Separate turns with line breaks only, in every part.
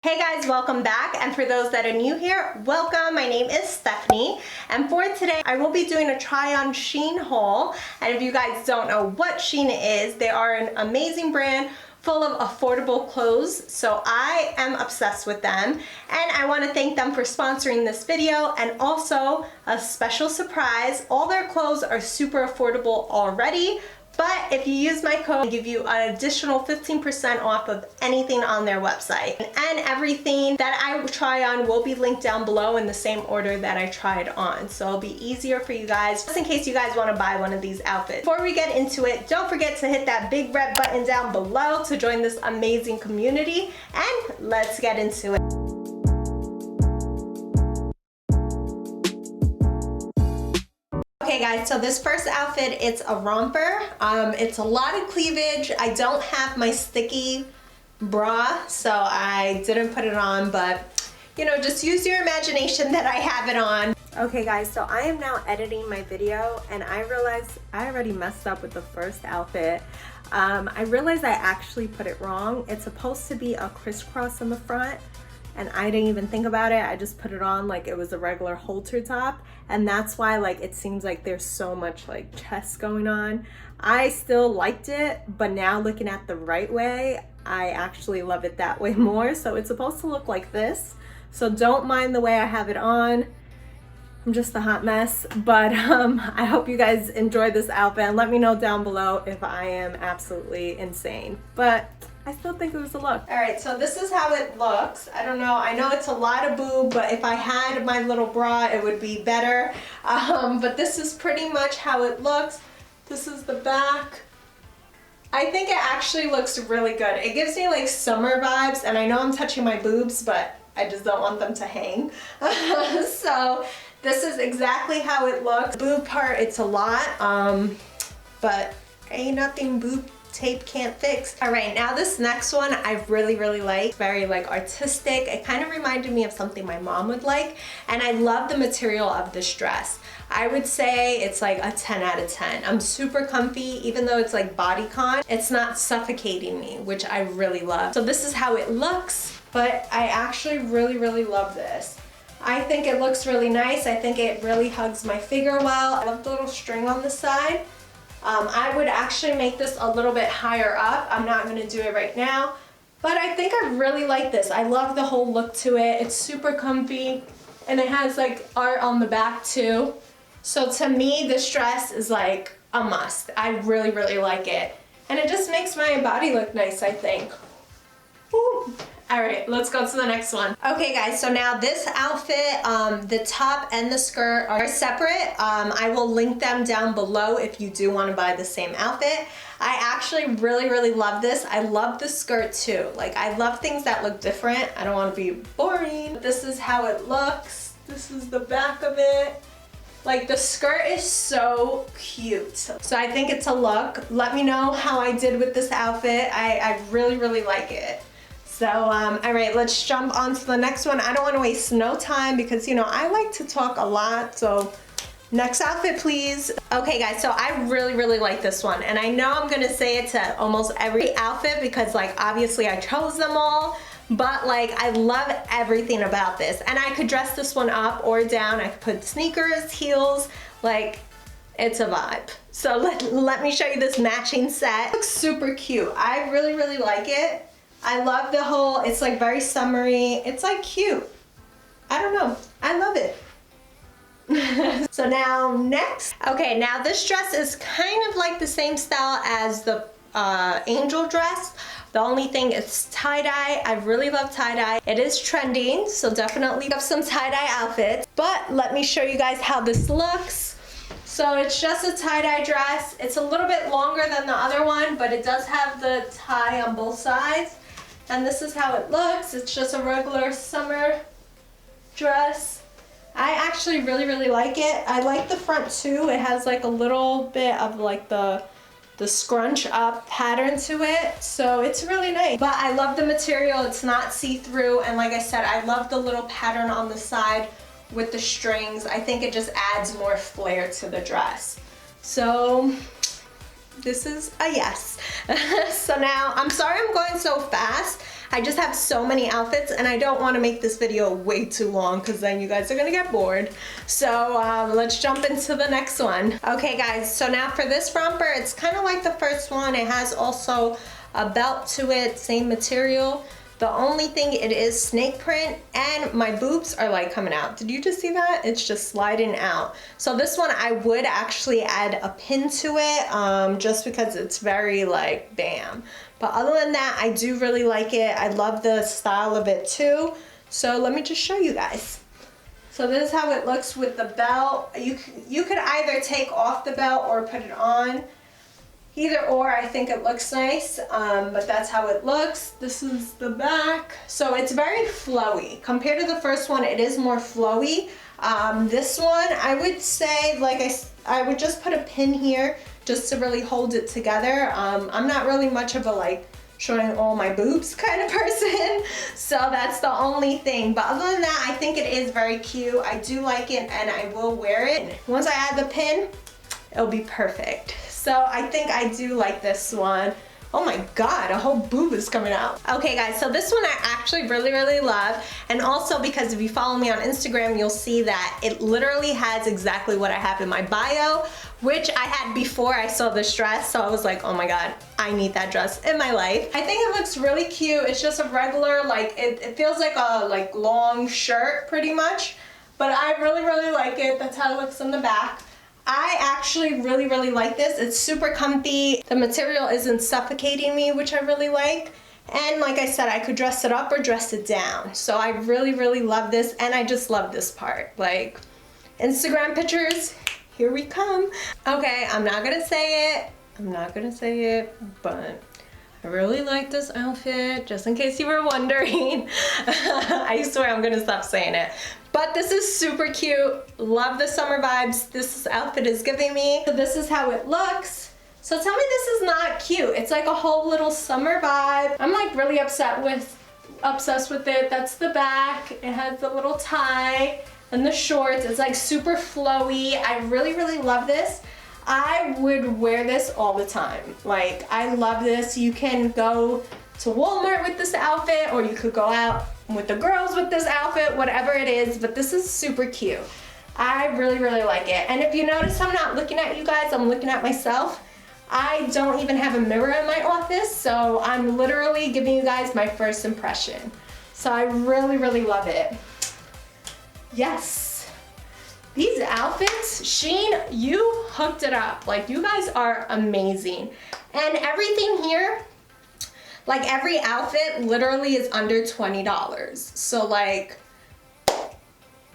Hey guys, welcome back, and for those that are new here, welcome. My name is Stephanie, and for today I will be doing a try on Shein haul. And if you guys don't know what Shein is, they are an amazing brand full of affordable clothes, so I am obsessed with them, and I want to thank them for sponsoring this video. And also a special surprise, all their clothes are super affordable already, but if you use my code, I'll give you an additional 15% off of anything on their website. And everything that I try on will be linked down below in the same order that I tried on. So it'll be easier for you guys, just in case you guys want to buy one of these outfits. Before we get into it, don't forget to hit that big red button down below to join this amazing community. And let's get into it. Okay guys, so this first outfit, it's a romper. It's a lot of cleavage. I don't have my sticky bra, so I didn't put it on, but you know, just use your imagination that I have it on. Okay guys, so I am now editing my video, and I realized I already messed up with the first outfit. I realized I actually put it wrong. It's supposed to be a crisscross in the front, and I didn't even think about it. I just put it on like it was a regular halter top, and that's why like it seems like there's so much like chest going on. I still liked it, but now looking at the right way, I actually love it that way more. So it's supposed to look like this, so don't mind the way I have it on. I'm just a hot mess, but I hope you guys enjoy this outfit, and let me know down below if I am absolutely insane, but I still think it was a look. All right, so this is how it looks. I don't know, I know it's a lot of boob, but if I had my little bra, it would be better. But this is pretty much how it looks. This is the back. I think it actually looks really good. It gives me like summer vibes, and I know I'm touching my boobs, but I just don't want them to hang. So this is exactly how it looks. The boob part, it's a lot, but ain't nothing boob tape can't fix. All right, now this next one I really like. Very like artistic. It kind of reminded me of something my mom would like, and I love the material of this dress. I would say it's like a 10 out of 10. I'm super comfy, even though it's like bodycon. It's not suffocating me, which I really love. So this is how it looks, but I actually really love this. I think it looks really nice. I think it really hugs my figure well. I love the little string on the side. I would actually make this a little bit higher up. I'm not going to do it right now, but I think I really like this. I love the whole look to it. It's super comfy, and it has like art on the back too. So to me, this dress is like a must. I really like it, and it just makes my body look nice, I think. Woo. All right, let's go to the next one. Okay guys, so now this outfit, the top and the skirt are separate. I will link them down below if you do want to buy the same outfit. I actually really love this. I love the skirt too. Like, I love things that look different. I don't want to be boring. This is how it looks. This is the back of it. Like, the skirt is so cute. So I think it's a look. Let me know how I did with this outfit. I really like it. So, all right, let's jump on to the next one. I don't want to waste no time because, you know, I like to talk a lot. So next outfit, please. Okay, guys, so I really like this one. And I know I'm going to say it to almost every outfit because, like, obviously I chose them all. But, like, I love everything about this. And I could dress this one up or down. I could put sneakers, heels, like, it's a vibe. So let me show you this matching set. It looks super cute. I really like it. I love the whole, it's like very summery. It's like cute. I don't know. I love it. So now next. Okay, now this dress is kind of like the same style as the angel dress. The only thing is tie-dye. I really love tie-dye. It is trending, so definitely have some tie-dye outfits. But let me show you guys how this looks. So it's just a tie-dye dress. It's a little bit longer than the other one, but it does have the tie on both sides. And this is how it looks. It's just a regular summer dress. I actually really like it. I like the front too. It has like a little bit of like the scrunch up pattern to it. So it's really nice. But I love the material. It's not see-through. And like I said, I love the little pattern on the side with the strings. I think it just adds more flair to the dress. So this is a yes. So now, I'm sorry I'm going so fast. I just have so many outfits and I don't want to make this video way too long because then you guys are gonna get bored. So let's jump into the next one. Okay guys, so now for this romper, it's kind of like the first one. It has also a belt to it, same material. The only thing, it is snake print and my boobs are like coming out. Did you just see that? It's just sliding out. So this one I would actually add a pin to it just because it's very like bam. But other than that, I do really like it. I love the style of it too. So let me just show you guys. So this is how it looks with the belt. You could either take off the belt or put it on. Either or, I think it looks nice, but that's how it looks. This is the back. So it's very flowy. Compared to the first one, it is more flowy. This one, I would say, like I would just put a pin here just to really hold it together. I'm not really much of a like showing all my boobs kind of person, so that's the only thing. But other than that, I think it is very cute. I do like it and I will wear it. Once I add the pin, it'll be perfect. So I think I do like this one. Oh my God, a whole boob is coming out. Okay guys, so this one I actually really love. And also because if you follow me on Instagram, you'll see that it literally has exactly what I have in my bio, which I had before I saw this dress. So I was like, oh my God, I need that dress in my life. I think it looks really cute. It's just a regular, like, it feels like a long shirt pretty much. But I really like it. That's how it looks on the back. I actually really like this. It's super comfy. The material isn't suffocating me, which I really like. And like I said, I could dress it up or dress it down. So I really love this, and I just love this part. Like, Instagram pictures, here we come. Okay, I'm not gonna say it, but I really like this outfit, just in case you were wondering. I swear I'm gonna stop saying it. But this is super cute. Love the summer vibes this outfit is giving me. So this is how it looks. So tell me this is not cute. It's like a whole little summer vibe. I'm like really obsessed with it. That's the back. It has the little tie and the shorts. It's like super flowy. I really love this. I would wear this all the time. Like, I love this. You can go to Walmart with this outfit, or you could go out with the girls with this outfit, whatever it is, but this is super cute. I really like it. And if you notice, I'm not looking at you guys, I'm looking at myself. I don't even have a mirror in my office, so I'm literally giving you guys my first impression. So I really love it. Yes. These outfits, Shein, you hooked it up. Like, you guys are amazing. And everything here, like every outfit literally is under $20. So like,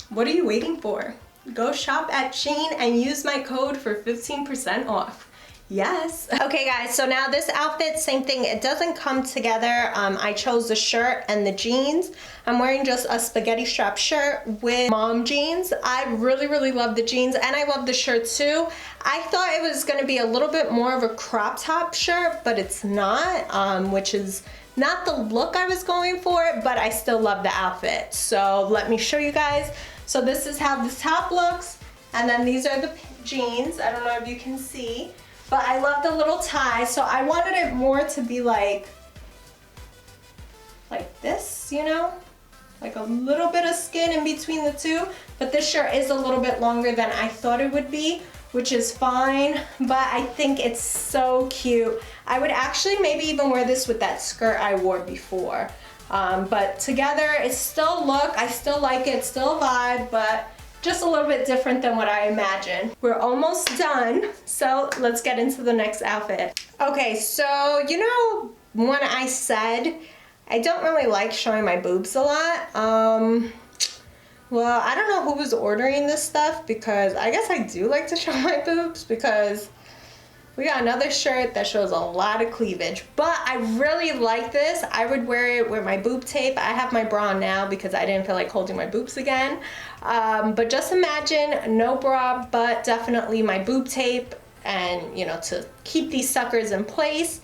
what are you waiting for? Go shop at Shein and use my code for 15% off. Yes. Okay guys, so now this outfit, same thing, it doesn't come together. I chose the shirt and the jeans. I'm wearing just a spaghetti strap shirt with mom jeans. I really love the jeans, and I love the shirt too. I thought it was gonna be a little bit more of a crop top shirt, but it's not, which is not the look I was going for, but I still love the outfit. So let me show you guys. So this is how this top looks, and then these are the jeans. I don't know if you can see. But I love the little tie, so I wanted it more to be like this, you know? Like a little bit of skin in between the two. But this shirt is a little bit longer than I thought it would be, which is fine. But I think it's so cute. I would actually maybe even wear this with that skirt I wore before. But together, it's still a look. I still like it, still a vibe, but just a little bit different than what I imagined. We're almost done, so let's get into the next outfit. Okay, so you know when I said I don't really like showing my boobs a lot, well, I don't know who was ordering this stuff, because I guess I do like to show my boobs, because we got another shirt that shows a lot of cleavage, but I really like this. I would wear it with my boob tape. I have my bra on now because I didn't feel like holding my boobs again. But just imagine no bra, but definitely my boob tape, and you know, to keep these suckers in place.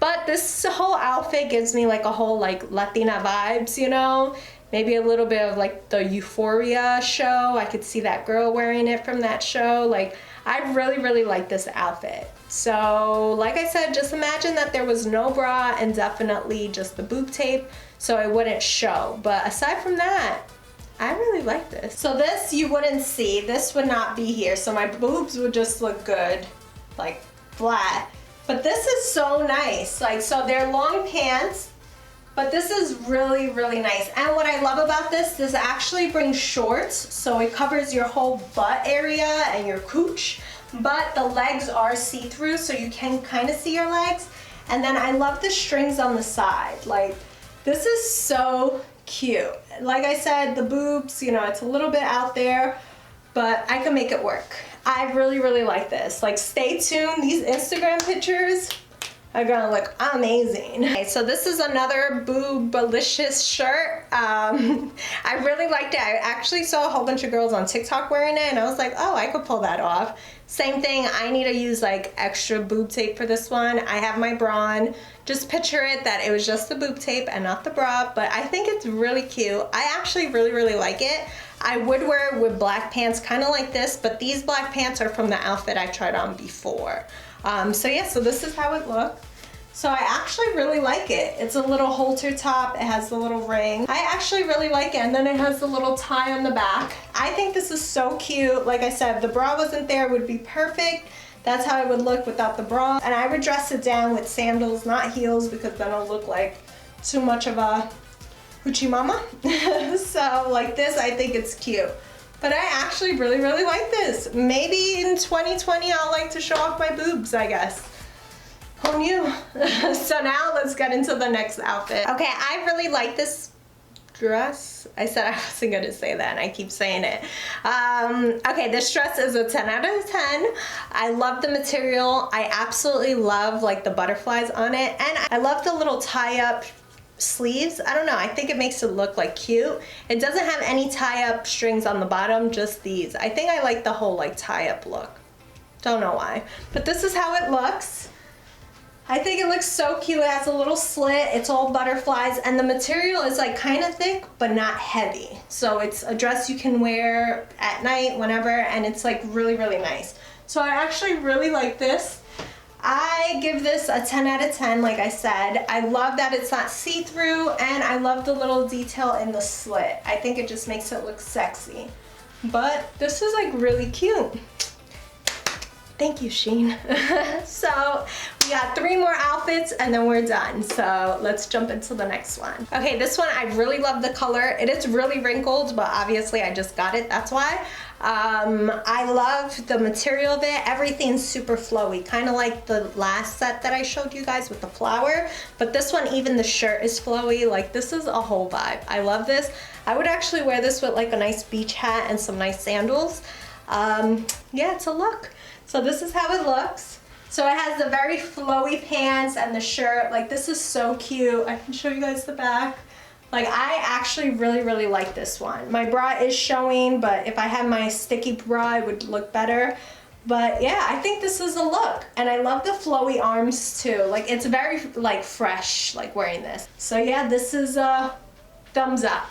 But this whole outfit gives me like a whole like Latina vibes, you know? Maybe a little bit of like the Euphoria show. I could see that girl wearing it from that show. Like, I really like this outfit. So like I said, just imagine that there was no bra and definitely just the boob tape so it wouldn't show. But aside from that, I really like this. So this you wouldn't see, this would not be here, so my boobs would just look good, like flat. But this is so nice, like, so they're long pants, but this is really, really nice. And what I love about this actually brings shorts, so it covers your whole butt area and your cooch, but the legs are see-through, so you can kind of see your legs. And then I love the strings on the side. Like, this is so cute. Like I said, the boobs, you know, it's a little bit out there, but I can make it work. I really, really like this. Like, stay tuned. These Instagram pictures are gonna look amazing. Okay, so this is another boobalicious shirt. I really liked it. I actually saw a whole bunch of girls on TikTok wearing it, and I was like, oh, I could pull that off. Same thing, I need to use like extra boob tape for this one. I have my bra on. Just picture it that it was just the boob tape and not the bra, but I think it's really cute. I actually really, really like it. I would wear it with black pants, kind of like this, but these black pants are from the outfit I tried on before. So yeah, so this is how it looks. So I actually really like it. It's a little halter top, it has the little ring. I actually really like it, and then it has the little tie on the back. I think this is so cute. Like I said, if the bra wasn't there, it would be perfect. That's how it would look without the bra. And I would dress it down with sandals, not heels, because then it'll look like too much of a hoochie mama. So like this, I think it's cute. But I actually really, really like this. Maybe in 2020, I'll like to show off my boobs, I guess. Who knew? So now let's get into the next outfit. Okay, I really like this dress. I said I wasn't gonna say that and I keep saying it. Okay, this dress is a 10 out of 10. I love the material. I absolutely love like the butterflies on it, and I love the little tie-up sleeves. I don't know, I think it makes it look like cute. It doesn't have any tie-up strings on the bottom, just these. I think I like the whole like tie-up look. Don't know why, but this is how it looks. I think it looks so cute. It has a little slit, it's all butterflies, and the material is like kind of thick but not heavy. So it's a dress you can wear at night, whenever, and it's like really, really nice. So I actually really like this. I give this a 10 out of 10, like I said. I love that it's not see-through, and I love the little detail in the slit. I think it just makes it look sexy. But this is like really cute. Thank you, Shein. So we got 3 more outfits and then we're done. So let's jump into the next one. Okay, this one, I really love the color. It is really wrinkled, but obviously I just got it, that's why. I love the material of it. Everything's super flowy, kind of like the last set that I showed you guys with the flower. But this one, even the shirt is flowy. Like, this is a whole vibe. I love this. I would actually wear this with like a nice beach hat and some nice sandals. Yeah, it's a look. So this is how it looks. So it has the very flowy pants and the shirt. Like, this is so cute. I can show you guys the back. Like, I actually really, really like this one. My bra is showing, but if I had my sticky bra, it would look better. But yeah, I think this is a look. And I love the flowy arms too. Like, it's very like fresh, like wearing this. So yeah, this is a thumbs up.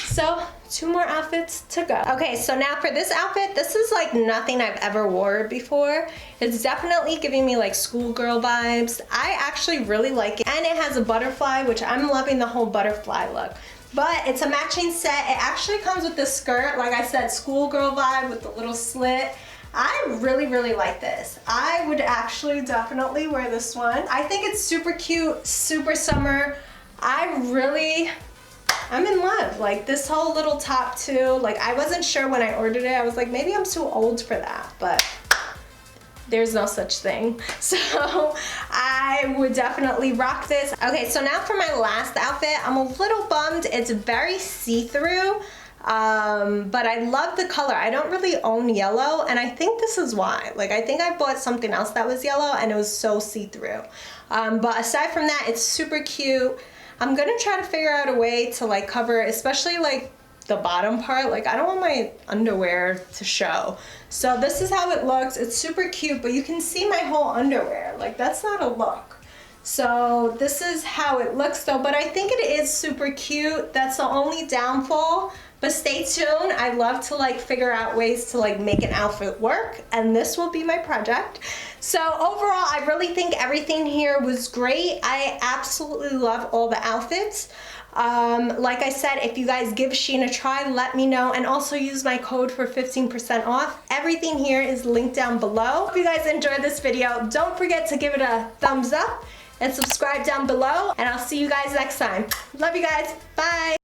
So 2 more outfits to go. Okay, so now for this outfit, this is like nothing I've ever wore before. It's definitely giving me like schoolgirl vibes. I actually really like it, and it has a butterfly, which I'm loving the whole butterfly look. But it's a matching set. It actually comes with this skirt, like I said, schoolgirl vibe with the little slit. I really, really like this. I would actually definitely wear this one. I think it's super cute, super summer. I'm in love. Like, this whole little top too. Like, I wasn't sure when I ordered it. I was like, maybe I'm too old for that, but there's no such thing. So I would definitely rock this. Okay, so now for my last outfit. I'm a little bummed. It's very see-through, but I love the color. I don't really own yellow, and I think this is why. Like, I think I bought something else that was yellow and it was so see-through. But aside from that, it's super cute. I'm gonna try to figure out a way to like cover, especially like the bottom part. Like, I don't want my underwear to show. So this is how it looks. It's super cute, but you can see my whole underwear. Like, that's not a look. So this is how it looks though, but I think it is super cute. That's the only downfall. But stay tuned. I love to like figure out ways to like make an outfit work, and this will be my project. So overall, I really think everything here was great. I absolutely love all the outfits. Like I said, if you guys give Shein a try, let me know, and also use my code for 15% off. Everything here is linked down below. If you guys enjoyed this video, don't forget to give it a thumbs up and subscribe down below, and I'll see you guys next time. Love you guys. Bye.